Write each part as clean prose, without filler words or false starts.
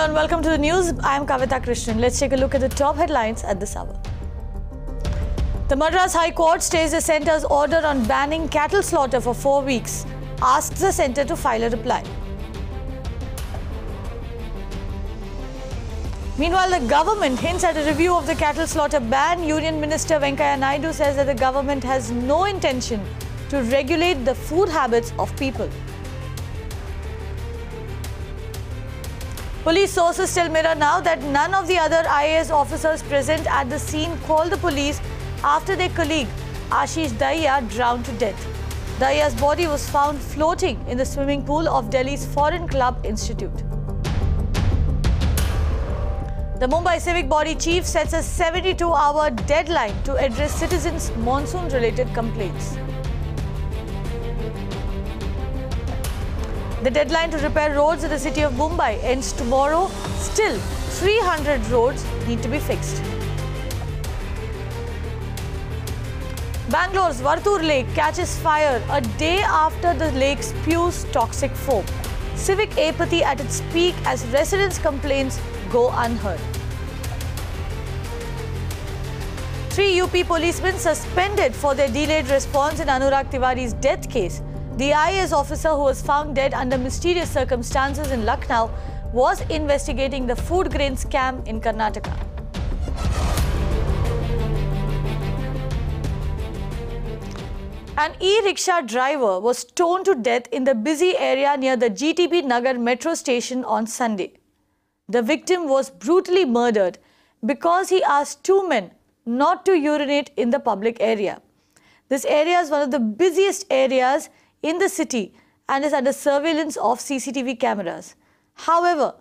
Hello and welcome to the news. I am Kavita Krishnan. Let's take a look at the top headlines at this hour. The Madras High Court stays the centre's order on banning cattle slaughter for 4 weeks. Asks the centre to file a reply. Meanwhile, the government hints at a review of the cattle slaughter ban. Union Minister Venkaiah Naidu says that the government has no intention to regulate the food habits of people. Police sources tell Mirror Now that none of the other IAS officers present at the scene called the police after their colleague Ashish Dahiya drowned to death. Dahiya's body was found floating in the swimming pool of Delhi's Foreign Club Institute. The Mumbai Civic Body Chief sets a 72-hour deadline to address citizens' monsoon-related complaints. The deadline to repair roads in the city of Mumbai ends tomorrow. Still, 300 roads need to be fixed. Bangalore's Vartur Lake catches fire a day after the lake spews toxic foam. Civic apathy at its peak as residents' complaints go unheard. 3 UP policemen suspended for their delayed response in Anurag Tiwari's death case. The IAS officer who was found dead under mysterious circumstances in Lucknow was investigating the food grain scam in Karnataka. An e-rickshaw driver was stoned to death in the busy area near the GTB Nagar metro station on Sunday. The victim was brutally murdered because he asked 2 men not to urinate in the public area. This area is one of the busiest areas in the city and is under surveillance of CCTV cameras. However,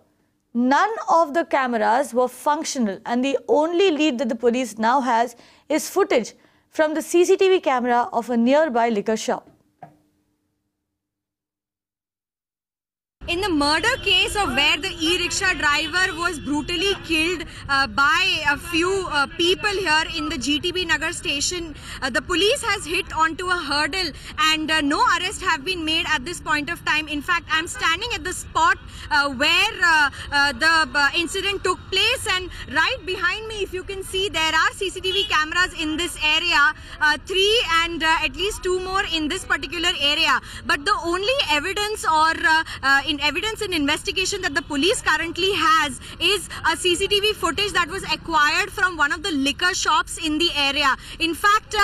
none of the cameras were functional and the only lead that the police now has is footage from the CCTV camera of a nearby liquor shop. In the murder case of where the e-rickshaw driver was brutally killed by a few people here in the GTB Nagar station, the police has hit onto a hurdle and no arrests have been made at this point of time. In fact, I'm standing at the spot where the incident took place, and right behind me, if you can see, there are CCTV cameras in this area, 3 and at least 2 more in this particular area. But the only evidence or evidence in investigation that the police currently has is a CCTV footage that was acquired from one of the liquor shops in the area. In fact,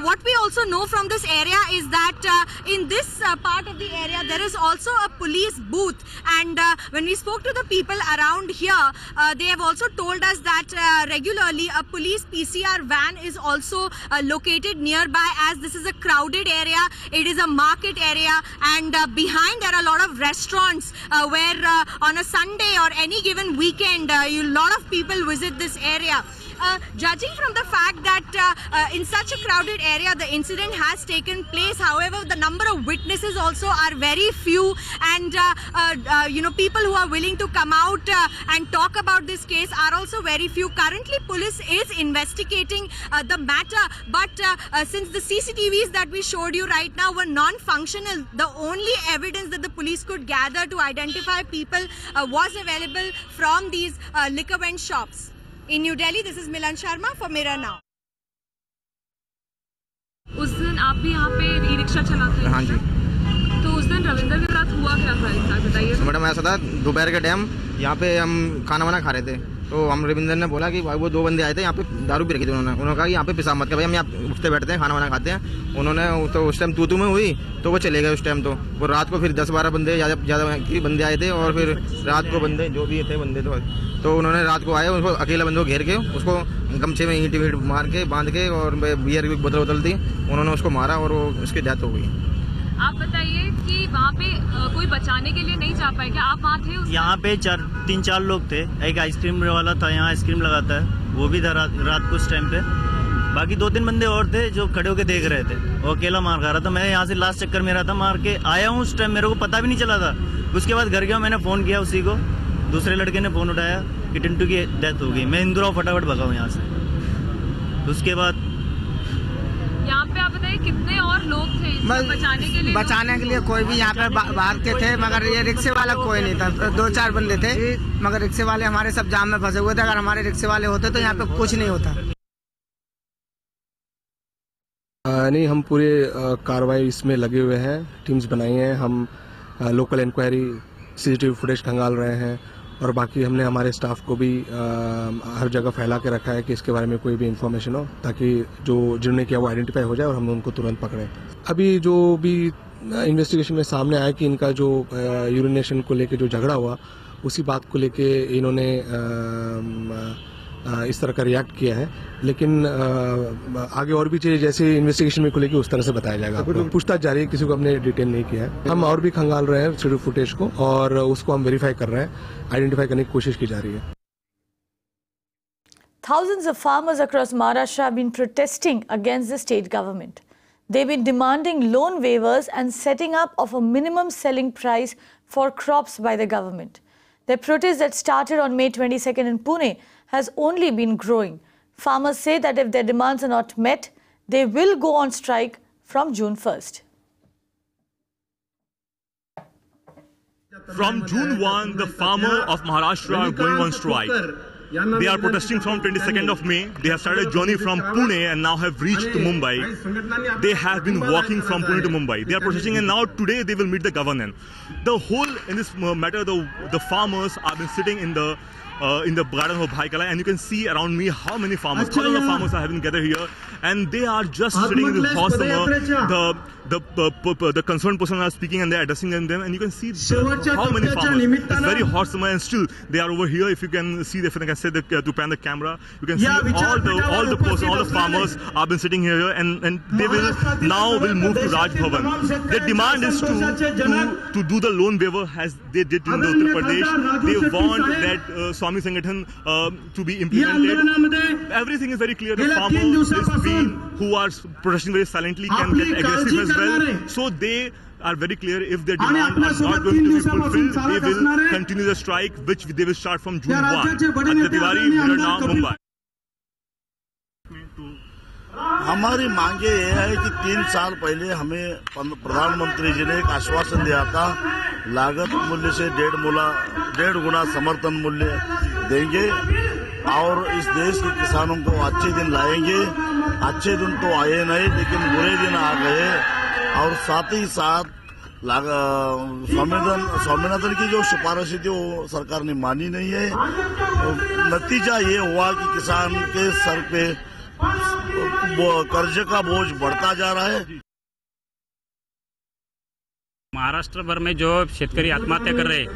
what we also know from this area is that in this part of the area there is also a police booth, and when we spoke to the people around here, they have also told us that regularly a police PCR van is also located nearby, as this is a crowded area, it is a market area, and behind there are a lot of restaurants where on a Sunday or any given weekend a lot of people visit this area. Judging from the fact that in such a crowded area the incident has taken place, however, the number of witnesses also are very few, and people who are willing to come out and talk about this case are also very few. Currently, police is investigating the matter, but since the CCTVs that we showed you right now were non-functional, the only evidence that the police could gather to identify people was available from these liquor vend shops. In New Delhi, this is Milan Sharma for Mirror Now. उस दिन आप भी यहाँ पे e rickshaw चलाते हैं? हाँ जी। तो उस दिन रविंदर के साथ हुआ क्या था एक बार बताइए। मैडम ऐसा था, दोपहर के टाइम यहाँ पे हम खाना वाना खा रहे थे, तो हम रविंदर ने बोला कि भाई वो 2 बंदे आए थे यहाँ पे दारू पी रखी थी, उन्होंने कहा कि यहाँ पे पेशाब मत कर भाई, हम यहाँ उठते बैठते हैं खाना वाना खाते हैं। उन्होंने तो उस टाइम तू में हुई तो वो चले गए। उस टाइम तो वो रात को फिर 10-12 बंदे ज़्यादा बंदे आए थे, और फिर रात को बंदे जो भी थे बंदे तो उन्होंने रात को आए, उसको अकेला बंदे को घेर के उसको गमछे में ईंट मार के बांध के, और बियर की बोतल थी, उन्होंने उसको मारा और वो उसकी डेथ हो गई। आप बताइए कि वहाँ पे कोई बचाने के लिए नहीं जा पाए क्या? आप वहाँ थे? यहाँ पे 3-4 लोग थे, एक आइसक्रीम वाला था, यहाँ आइसक्रीम लगाता है, वो भी था रात को उस टाइम पे। बाकी 2-3 बंदे और थे जो खड़े होके देख रहे थे, वो अकेला मार खा रहा था। मैं यहाँ से लास्ट चक्कर मेरा था, मार के आया हूँ, उस टाइम मेरे को पता भी नहीं चला था। उसके बाद घर गया, मैंने फ़ोन किया उसी को, दूसरे लड़के ने फ़ोन उठाया कि टिंटू की डेथ हो गई। मैं इंदौर फटाफट भगा हूँ यहाँ से। उसके बाद यहाँ पे आप बताइए कितने और लोग थे इसको बचाने के लिए? बचाने के लिए कोई भी यहाँ पे बाहर के थे, मगर ये रिक्शे वाला कोई नहीं था। 2-4 बंदे थे, मगर रिक्शे वाले हमारे सब जाम में फंसे हुए थे। अगर हमारे रिक्शे वाले होते तो यहाँ पे कुछ नहीं होता। नहीं, हम पूरे कार्रवाई इसमें लगे हुए हैं, टीम्स बनाई हैं। हम लोकल इंक्वायरी सीसीटीवी फुटेज खंगाल रहे हैं और बाकी हमने हमारे स्टाफ को भी हर जगह फैला के रखा है कि इसके बारे में कोई भी इंफॉर्मेशन हो, ताकि जो जिन्होंने किया वो आइडेंटिफाई हो जाए और हम उनको तुरंत पकड़ें। अभी जो भी इन्वेस्टिगेशन में सामने आया कि इनका जो यूरिनेशन को लेके जो झगड़ा हुआ, उसी बात को लेके इन्होंने इस तरह का रिएक्ट किया है। लेकिन आगे और भी चीजें जैसे इन्वेस्टिगेशन में खुलेगी उस तरह से बताया जाएगा। पूछताछ जारी है, किसी को हमने डिटेल नहीं किया है। हम और भी खंगाल रहे हैं सीसीटीवी फुटेज को और उसको हम वेरीफाई कर रहे हैं, आइडेंटिफाई करने की कोशिश की जा रही है। Thousands of farmers across Maharashtra have been protesting against the state government. They've been demanding loan waivers and setting up of a minimum selling price for crops by the government. Their protest that started on May 22nd in Pune has only been growing. Farmers say that if their demands are not met, they will go on strike from June 1st. From June 1, the farmers of Maharashtra are going on strike. They are protesting from 22nd of May. They have started a journey from Pune and now have reached Mumbai. They have been walking from Pune to Mumbai. They are protesting and now today they will meet the governor. The whole in this matter, the farmers have been sitting in the garden of Bhaikala, and you can see around me how many farmers, thousands of farmers are having gathered here, and they are just sitting in this horse summer. The concerned person are speaking and they are addressing them, and you can see how many farmers. It's very hot summer and still they are over here. If you can see, if I can say to pan the camera, you can see all the farmers have been sitting here, and they will now move to Raj Bhavan. Their demand is to do the loan waiver as they did in Uttar Pradesh. They want that Swami Sangathan to be implemented. Everything is very clear. The farmers who are protesting very silently can get aggressive as well. So they are very clear, if their demands are not going to be fulfilled, they will continue the strike, which they will start from June 1. Aditya Tiwari, Mirror Now, Mumbai. हमारी मांगे ये है कि 3 साल पहले हमें प्रधानमंत्री जी ने एक आश्वासन दिया था, लागत मूल्य से 1.5 गुना समर्थन मूल्य देंगे और इस देश के किसानों को अच्छे दिन लाएंगे। अच्छे दिन तो आए नहीं, लेकिन बुरे दिन आ गए। और साथ ही साथ स्वामीनाथन की जो सिफारिश थी वो सरकार ने मानी नहीं है। नतीजा ये हुआ कि किसान के सर पे कर्ज का बोझ बढ़ता जा रहा है। महाराष्ट्र भर में जो शेतकरी आत्महत्या कर रहे हैं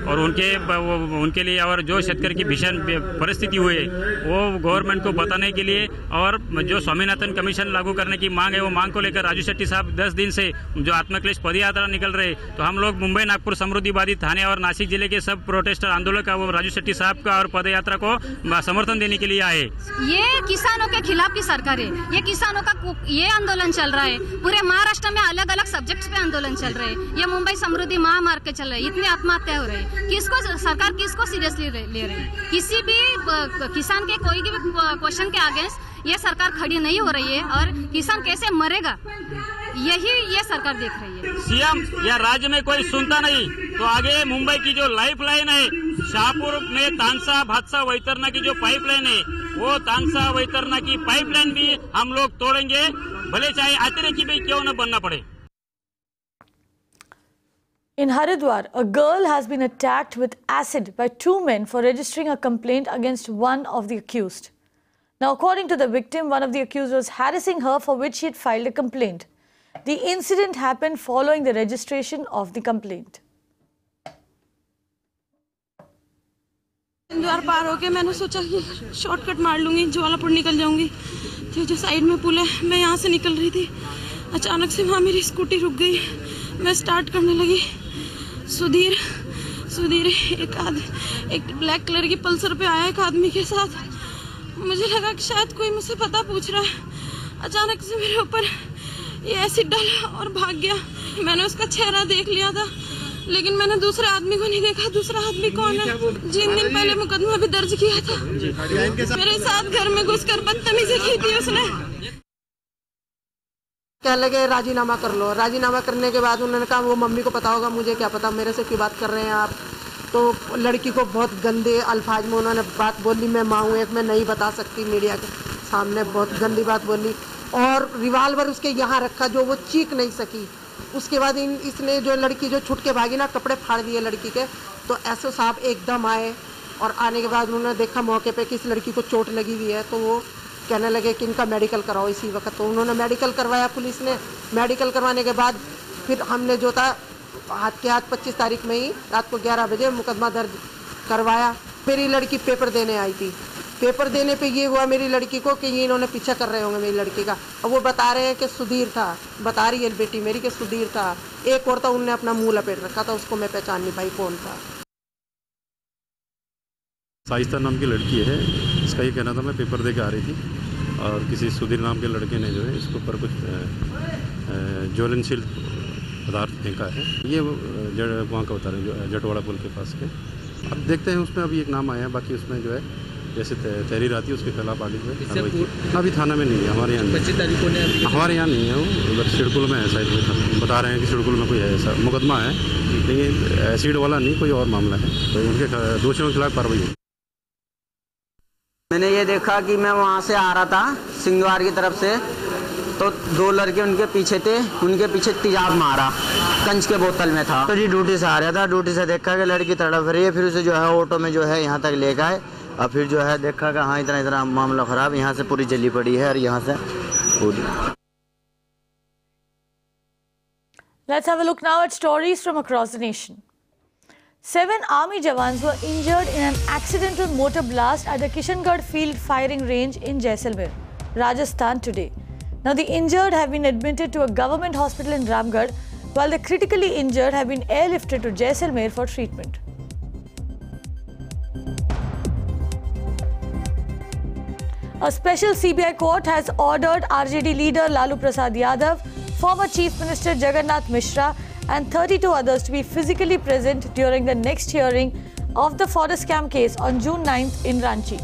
और उनके लिए और जो शेतकरी की भीषण परिस्थिति हुई है वो गवर्नमेंट को बताने के लिए और जो स्वामीनाथन कमीशन लागू करने की मांग है वो मांग को लेकर राजू शेट्टी साहब 10 दिन से जो आत्मक्लेश पदयात्रा निकल रहे, तो हम लोग मुंबई, नागपुर, समृद्धि, बादी, थाने और नासिक जिले के सब प्रोटेस्टर आंदोलक वो राजू शेट्टी साहब का और पदयात्रा को समर्थन देने के लिए आए। ये किसानों के खिलाफ की सरकार है, ये किसानों का ये आंदोलन चल रहा है। पूरे महाराष्ट्र में अलग अलग सब्जेक्ट्स पे आंदोलन चल रहे हैं। ये मुंबई समृद्धि महामार्ग के चल रहे हैं, इतनी आत्महत्या हो रही है। सरकार किसको सीरियसली ले रही है? किसी भी किसान के कोई भी क्वेश्चन के अगेंस्ट ये सरकार खड़ी नहीं हो रही है और किसान कैसे मरेगा यही ये सरकार देख रही है। सीएम या राज्य में कोई सुनता नहीं, तो आगे मुंबई की जो लाइफ लाइन है, शाहपुर में तानसा, भादसा, वैतरना की जो पाइपलाइन है, वो तानसा वैतरना की पाइपलाइन भी हम लोग तोड़ेंगे, भले चाहे अतिरेकी भी क्यों न बनना पड़े। In Haridwar, a girl has been attacked with acid by 2 men for registering a complaint against one of the accused. Now, according to the victim, one of the accused was harassing her, for which she had filed a complaint. The incident happened following the registration of the complaint. द्वार पार होके मैंने सोचा कि shortcut मार लूंगी, ज्वालापुर निकल जाऊंगी। तो जो साइड में पुल है, मैं यहाँ से निकल रही थी, अचानक से वहाँ मेरी स्कूटी रुक गई। मैं स्टार्ट करने लगी, सुधीर एक ब्लैक कलर की पल्सर पे आया एक आदमी के साथ। मुझे लगा कि शायद कोई मुझसे पता पूछ रहा है। अचानक से मेरे ऊपर ये एसिड डाला और भाग गया। मैंने उसका चेहरा देख लिया था, लेकिन मैंने दूसरे आदमी को नहीं देखा। दूसरा आदमी कौन है? जिन दिन पहले मुकदमा भी दर्ज किया था, मेरे साथ घर में घुसकर बदतमीजी की थी उसने। कह लगे राजीनामा कर लो। राजीनामा करने के बाद उन्होंने कहा वो मम्मी को पता होगा, मुझे क्या पता, मेरे से क्यों बात कर रहे हैं आप। तो लड़की को बहुत गंदे अल्फाज में उन्होंने बात बोली, मैं माँ हूँ एक, मैं नहीं बता सकती मीडिया के सामने, बहुत गंदी बात बोली। और रिवाल्वर उसके यहाँ रखा जो वो चीख नहीं सकी। उसके बाद इसने जो लड़की जो छुट के भागी ना, कपड़े फाड़ दिए लड़की के। तो एसओ साहब एकदम आए और आने के बाद उन्होंने देखा मौके पे कि इस लड़की को चोट लगी हुई है, तो वो कहने लगे कि इनका मेडिकल कराओ इसी वक्त। तो उन्होंने मेडिकल करवाया, पुलिस ने मेडिकल करवाने के बाद फिर हमने जो था हाथ के हाथ 25 तारीख में ही रात को 11 बजे मुकदमा दर्ज करवाया। मेरी लड़की पेपर देने आई थी। पेपर देने पे ये हुआ मेरी लड़की को कि ये इन्होंने पीछा कर रहे होंगे मेरी लड़की का। और वो बता रहे हैं कि सुधीर था, बता रही है बेटी मेरी कि सुधीर था। एक और था, उनने अपना मुंह लपेट रखा था, उसको मैं पहचान नहीं पाई कौन था। साइस्ता नाम की लड़की है, इसका ये कहना था मैं पेपर दे के आ रही थी और किसी सुधीर नाम के लड़के ने जो है इसके ऊपर कुछ ज्वलनशील पदार्थ फेंका है। ये वहाँ का बता रहे हैं, जटवाड़ा पुल के पास के। अब देखते हैं, उसमें अभी एक नाम आया है, बाकी उसमें जो है जैसे तहरीर आती है उसके खिलाफ आगे जो है अभी थाना में नहीं है, हमारे यहाँ 25 तारीख को हमारे यहाँ नहीं है, वो उधर सिडकुल में है शायद, बता रहे हैं कि सिडकुल में कोई है ऐसा मुकदमा है, लेकिन एसिड वाला नहीं, कोई और मामला है, तो उनके दोषियों के खिलाफ कार्रवाई होगी। मैंने ये देखा कि मैं वहाँ से आ रहा था सिंगवार की तरफ से, तो 2 लड़के उनके पीछे थे, उनके पीछे तेजाब मारा, कंच के बोतल में था। तो जी ड्यूटी से आ रहा था, ड्यूटी से देखा कि लड़की तड़प रही है, फिर उसे जो है ऑटो में जो है यहाँ तक ले गए और फिर जो है देखा कि हाँ इतना मामला ख़राब, यहाँ से पूरी जली पड़ी है और यहाँ से पूरी। Let's have a look now at stories from across the nation. 7 army jawans were injured in an accidental motor blast at the Kishangarh Field Firing Range in Jaisalmer, Rajasthan today. Now the injured have been admitted to a government hospital in Ramgarh, while the critically injured have been airlifted to Jaisalmer for treatment. A special CBI court has ordered RJD leader Lalu Prasad Yadav, former Chief Minister Jagannath Mishra and 32 others to be physically present during the next hearing of the forest scam case on June 9th in Ranchi.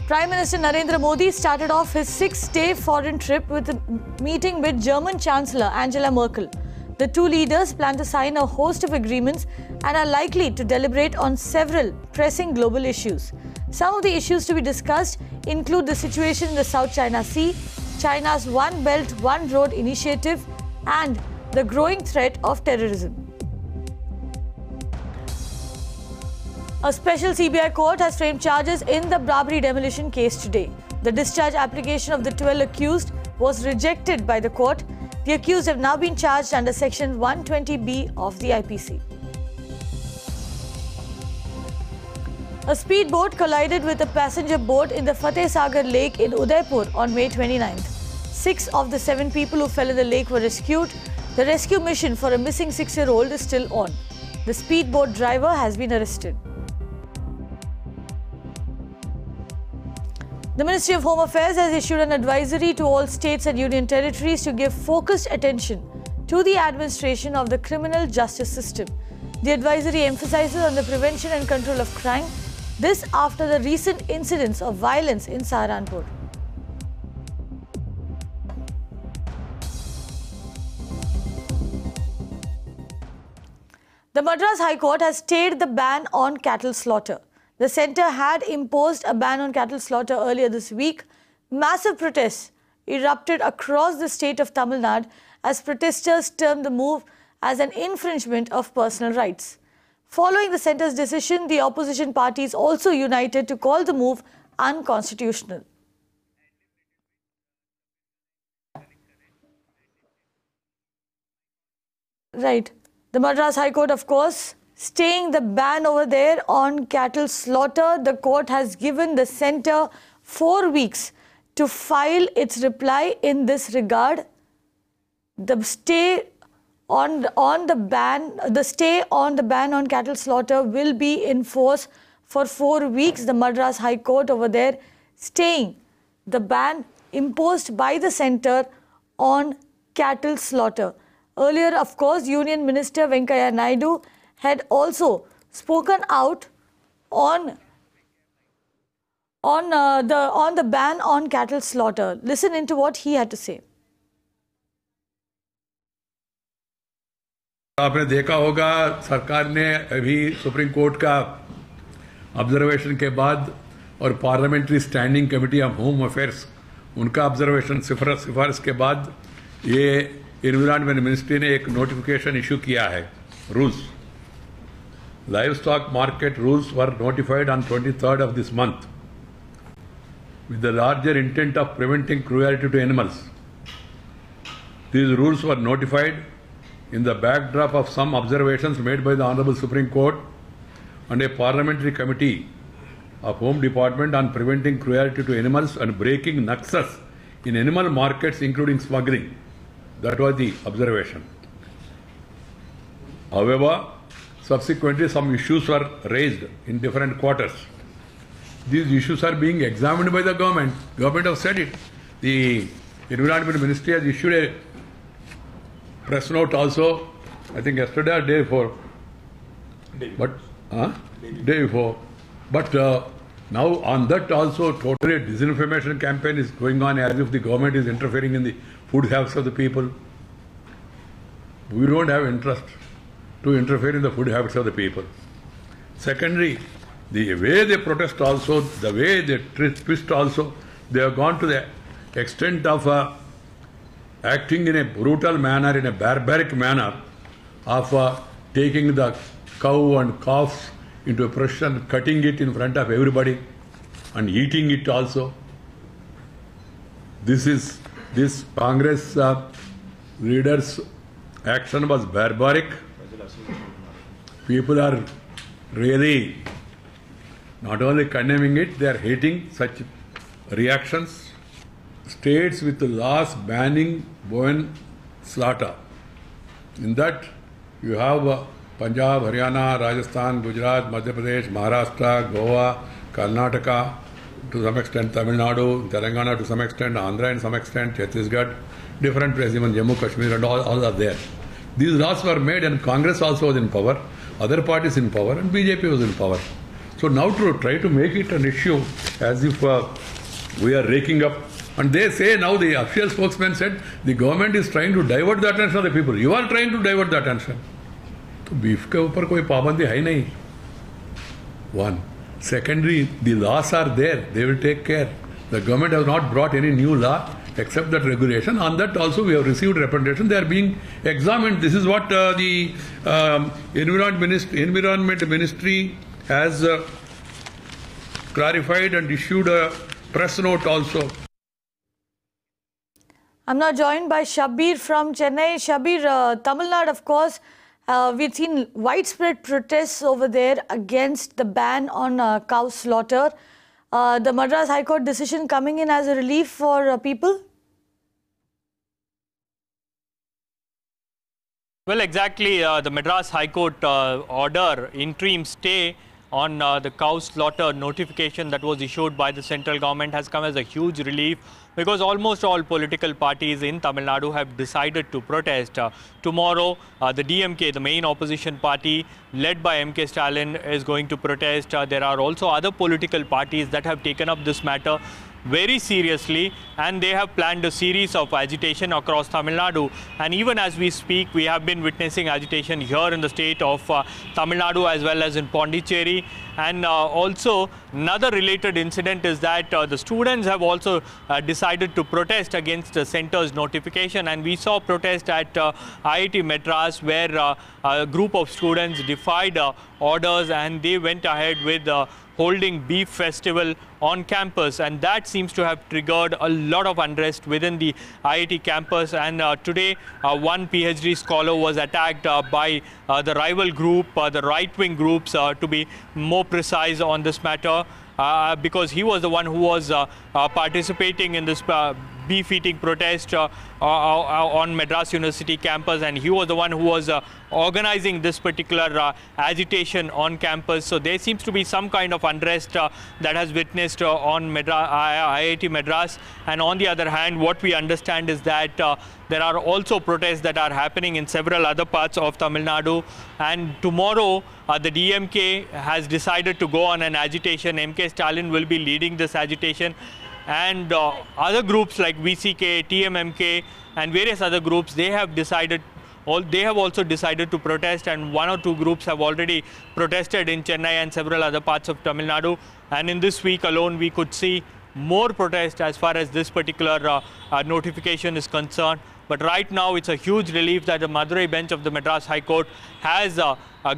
Prime Minister Narendra Modi started off his 6-day foreign trip with a meeting with German Chancellor Angela Merkel. The two leaders plan to sign a host of agreements and are likely to deliberate on several pressing global issues. Some of the issues to be discussed include the situation in the South China Sea, China's One Belt, One Road initiative, and the growing threat of terrorism. A special CBI court has framed charges in the Babri demolition case today. The discharge application of the 12 accused was rejected by the court. The accused have now been charged under Section 120B of the IPC. A speedboat collided with a passenger boat in the Fateh Sagar Lake in Udaipur on May 29th. 6 of the 7 people who fell in the lake were rescued. The rescue mission for a missing 6-year-old is still on. The speedboat driver has been arrested. The Ministry of Home Affairs has issued an advisory to all states and union territories to give focused attention to the administration of the criminal justice system. The advisory emphasizes on the prevention and control of crime. This after the recent incidents of violence in Saharanpur. The Madras High Court has stayed the ban on cattle slaughter. The centre had imposed a ban on cattle slaughter earlier this week. Massive protests erupted across the state of Tamil Nadu as protesters termed the move as an infringement of personal rights. Following the centre's decision, the opposition parties also united to call the move unconstitutional. Right. The Madras High Court, of course, staying the ban over there on cattle slaughter. The court has given the centre 4 weeks to file its reply in this regard. The stay on the ban on cattle slaughter will be in force for 4 weeks. The Madras High Court over there staying the ban imposed by the centre on cattle slaughter. Earlier, of course, Union Minister Venkaiah Naidu had also spoken out on on the ban on cattle slaughter. Listen into what he had to say. आपने देखा होगा सरकार ने अभी supreme court का observation के बाद और parliamentary standing committee of home affairs उनका ऑब्जर्वेशन सिफारिश के बाद ये एनवायरनमेंट मिनिस्ट्री ने एक नोटिफिकेशन इशू किया है. Rules livestock market rules were notified on 23rd of this month with the larger intent of preventing cruelty to animals. These rules were notified in the backdrop of some observations made by the Honorable Supreme Court and a parliamentary committee of Home Department on preventing cruelty to animals and breaking nexus in animal markets including smuggling. That was the observation. However, subsequently some issues were raised in different quarters. These issues are being examined by the government. Government have said it. The Environment Ministry has issued a press note also, I think yesterday or day before. Day before. But now on that also totally disinformation campaign is going on as if the government is interfering in the food habits of the people. We don't have interest to interfere in the food habits of the people. Secondly, the way they protest also, the way they twist also, they have gone to the extent of acting in a brutal manner, in a barbaric manner, of taking the cow and calves into a procession, cutting it in front of everybody and eating it also. This Congress leaders' action was barbaric. People are really not only condemning it, they are hating such reactions. States with laws banning bovine slaughter. In that, you have Punjab, Haryana, Rajasthan, Gujarat, Madhya Pradesh, Maharashtra, Goa, Karnataka, to some extent Tamil Nadu, Telangana to some extent, Andhra in some extent, Chhattisgarh, different places, even Jammu, Kashmir and all are there. These laws were made and Congress also was in power, other parties in power and BJP was in power. So now to try to make it an issue as if we are raking up. And they say now, the official spokesman said, the government is trying to divert the attention of the people. You are trying to divert the attention. So beef ke upar koi pabandi hai nahi. One. Secondly, the laws are there. They will take care. The government has not brought any new law except that regulation. On that also we have received representation. They are being examined. This is what the Environment Ministry has clarified and issued a press note also. I'm now joined by Shabir from Chennai. Shabir, Tamil Nadu, of course, we've seen widespread protests over there against the ban on cow slaughter. The Madras High Court decision coming in as a relief for people? Well, exactly. The Madras High Court order, interim stay on the cow slaughter notification that was issued by the central government has come as a huge relief, because almost all political parties in Tamil Nadu have decided to protest. Tomorrow, the DMK, the main opposition party led by MK Stalin, is going to protest. There are also other political parties that have taken up this matter very seriously, and they have planned a series of agitation across Tamil Nadu. And even as we speak, we have been witnessing agitation here in the state of Tamil Nadu as well as in Pondicherry. And also another related incident is that the students have also decided to protest against the centre's notification, and we saw protest at IIT Madras where a group of students defied orders and they went ahead with holding beef festival on campus, and that seems to have triggered a lot of unrest within the IIT campus. And today one PhD scholar was attacked by the rival group, the right-wing groups to be more precise on this matter, because he was the one who was participating in this beef eating protest on Madras University campus, and he was the one who was organizing this particular agitation on campus. So there seems to be some kind of unrest that has witnessed on IIT Madras. And on the other hand, what we understand is that there are also protests that are happening in several other parts of Tamil Nadu. And tomorrow, the DMK has decided to go on an agitation. MK Stalin will be leading this agitation. And other groups like VCK, TMMK, and various other groups, they have also decided to protest, and 1 or 2 groups have already protested in Chennai and several other parts of Tamil Nadu. And in this week alone, we could see more protest as far as this particular notification is concerned. But right now, it's a huge relief that the Madurai bench of the Madras High Court has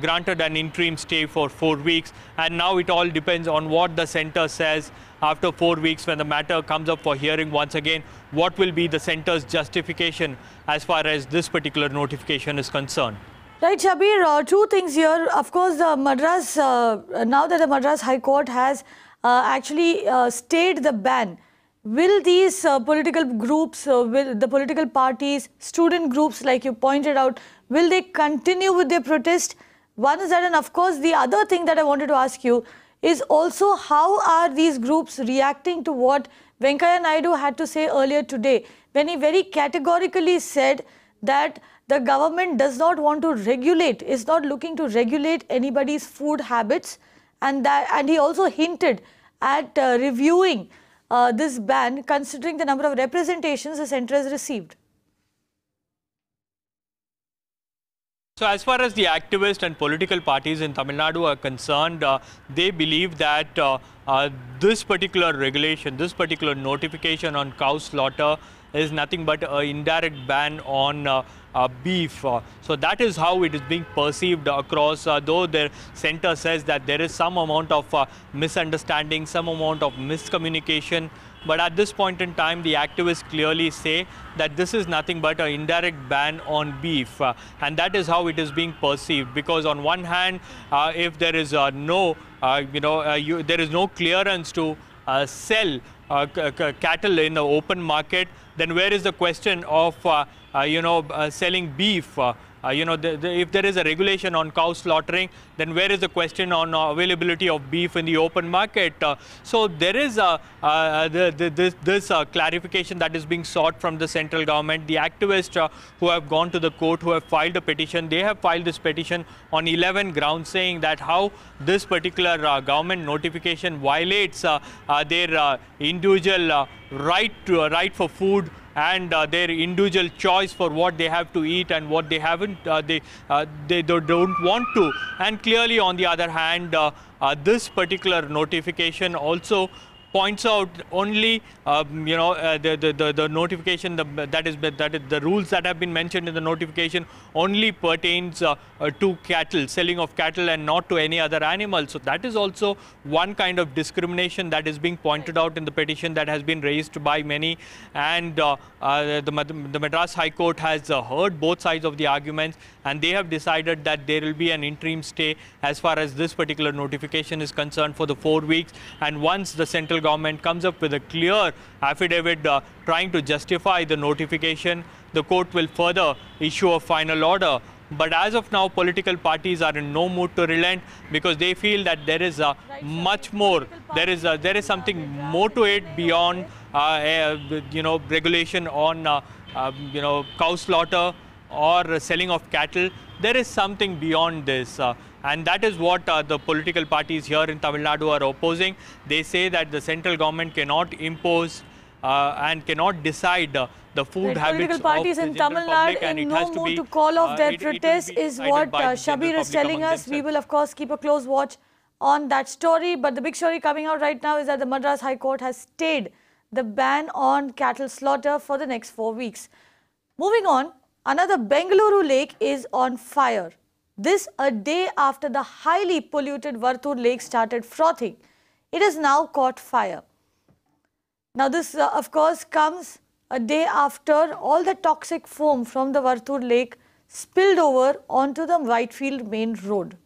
granted an interim stay for 4 weeks. And now it all depends on what the centre says after 4 weeks when the matter comes up for hearing once again. What will be the centre's justification as far as this particular notification is concerned? Right, Shabir, 2 things here. Of course, the Madras, now that the Madras High Court has actually stayed the ban, will these political groups, will the political parties, student groups, like you pointed out, will they continue with their protest? One is that, and of course, the other thing that I wanted to ask you is also how are these groups reacting to what Venkaiah Naidu had to say earlier today, when he very categorically said that the government does not want to regulate, is not looking to regulate anybody's food habits, and he also hinted at reviewing this ban considering the number of representations the centre has received. So as far as the activist and political parties in Tamil Nadu are concerned, they believe that this particular regulation, this particular notification on cow slaughter is nothing but an indirect ban on beef. So that is how it is being perceived across, though the centre says that there is some amount of misunderstanding, some amount of miscommunication. But at this point in time, the activists clearly say that this is nothing but an indirect ban on beef. And that is how it is being perceived. Because on one hand, if there is there is no clearance to sell cattle in the open market, then where is the question of selling beef? If there is a regulation on cow slaughtering, then where is the question on availability of beef in the open market? So there is this clarification that is being sought from the central government. The activists who have gone to the court, who have filed a petition, they have filed this petition on 11 grounds, saying that how this particular government notification violates their individual right for food, and their individual choice for what they have to eat and what they haven't, they don't want to. And clearly, on the other hand, this particular notification also points out only the notification, that is the rules that have been mentioned in the notification only pertains to cattle, selling of cattle, and not to any other animal. So that is also one kind of discrimination that is being pointed out in the petition that has been raised by many. And the Madras High Court has heard both sides of the arguments, and they have decided that there will be an interim stay as far as this particular notification is concerned for the 4 weeks. And once the central government comes up with a clear affidavit trying to justify the notification, the court will further issue a final order. But as of now, political parties are in no mood to relent, because they feel that there is much more. There is something more to it beyond regulation on cow slaughter or selling of cattle. There is something beyond this. And that is what the political parties here in Tamil Nadu are opposing. They say that the central government cannot impose and cannot decide the food habits political parties of the in Tamil Nadu in no mood to call off their protest is what Shabir is telling us. We will of course keep a close watch on that story. But the big story coming out right now is that the Madras High Court has stayed the ban on cattle slaughter for the next 4 weeks. Moving on, another Bengaluru lake is on fire. This a day after the highly polluted Varthur lake started frothing. It has now caught fire. Now this of course comes a day after all the toxic foam from the Varthur lake spilled over onto the Whitefield main road.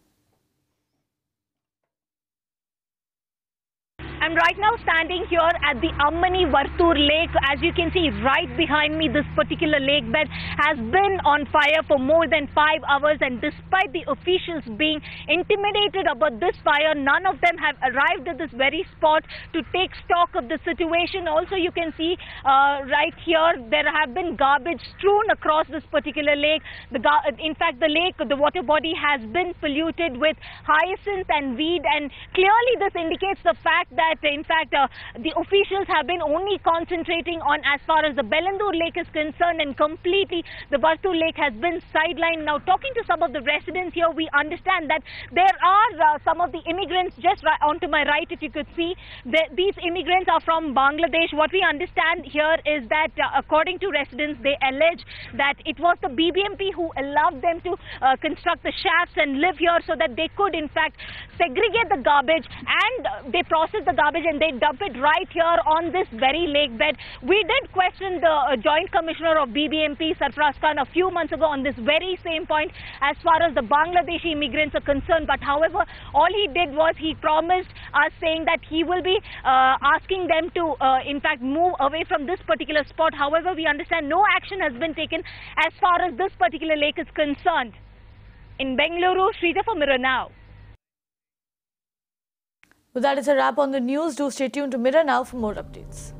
I'm right now standing here at the Ammani Vartur Lake. As you can see right behind me, this particular lake bed has been on fire for more than 5 hours, and despite the officials being intimidated about this fire, none of them have arrived at this very spot to take stock of the situation. Also, you can see right here there have been garbage strewn across this particular lake. In fact, the lake, the water body has been polluted with hyacinth and weed, and clearly this indicates the fact that in fact the officials have been only concentrating on as far as the Belandur Lake is concerned, and completely the Vartur Lake has been sidelined. Now, talking to some of the residents here, we understand that there are some of the immigrants just onto my right, if you could see. These immigrants are from Bangladesh. What we understand here is that according to residents, they allege that it was the BBMP who allowed them to construct the shafts and live here so that they could in fact segregate the garbage, and they process the garbage and they dump it right here on this very lake bed. We did question the Joint Commissioner of BBMP, Sarfaraz Khan, a few months ago on this very same point as far as the Bangladeshi immigrants are concerned, but however, all he did was he promised us saying that he will be asking them to in fact move away from this particular spot. However, we understand no action has been taken as far as this particular lake is concerned. In Bengaluru, Shrita for Mirror Now. Well, that is a wrap on the news. Do stay tuned to Mirror Now for more updates.